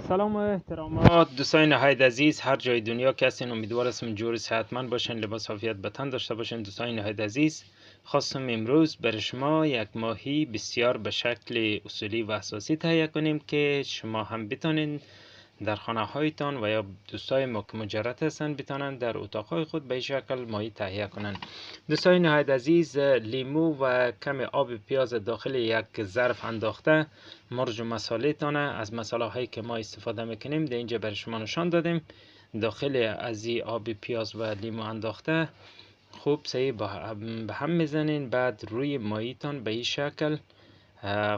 سلام و احترامات دوستان نهایت عزیز، هر جای دنیا که هستین امیدوارم جور صحتمند باشین، لباس عافیت به تن داشته باشین. دوستان نهایت عزیز، خواستم امروز برای شما یک ماهی بسیار به شکل اصولی و اساسی تهیه کنیم که شما هم بتونین در خانه هایتان و یا دوستای ما که مجرد هستن بتونن در اتاقهای خود به این شکل ماهی تهیه کنن. دوستان نهایت عزیز، لیمو و کم آب پیاز داخل یک ظرف انداخته، مرج و مساله تانه از مساله هایی که ما استفاده میکنیم در اینجا برای شما نشان دادیم. داخل از این آب پیاز و لیمو انداخته خوب صحیح به هم میزنین. بعد روی ماهیتان به این شکل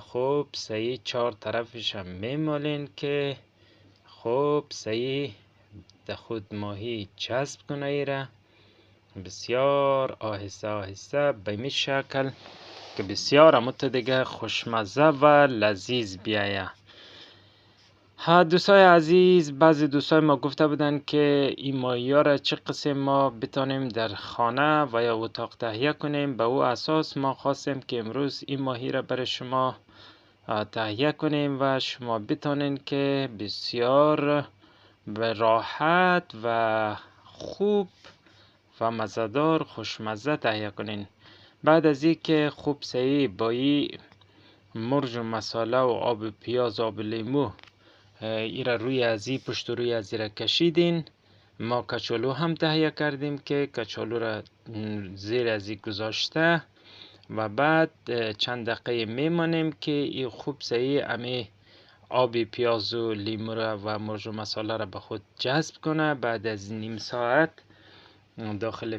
خوب صحیح 4 طرفش هم میمالین که خوب صحیح در خود ماهی جذب کنه. ایره بسیار آهسته آهسته به این شکل که بسیار اموت دیگه خوشمزه و لذیذ بیایه. دوستای عزیز، بعضی دوستای ما گفته بودن که این ماهی ها را چه قسم ما بتانیم در خانه و یا اتاق تهیه کنیم. به او اساس ما خواستیم که امروز این ماهی را برای شما تهیه کنیم و شما بتانین که بسیار به راحت و خوب و مزه‌دار خوشمزه تهیه کنین. بعد از این که خوب صحیح با این مرج و مساله و آب پیاز و آب لیمو ایره روی ازی پشت روی ازی را کشیدین، ما کچالو هم تهیه کردیم که کچالو را زیر ازی گذاشته و بعد چند دقیقه میمانیم که این خوب صحیح امی آب پیاز و لیمو را و مرج و مساله را به خود جذب کنه. بعد از نیم ساعت داخل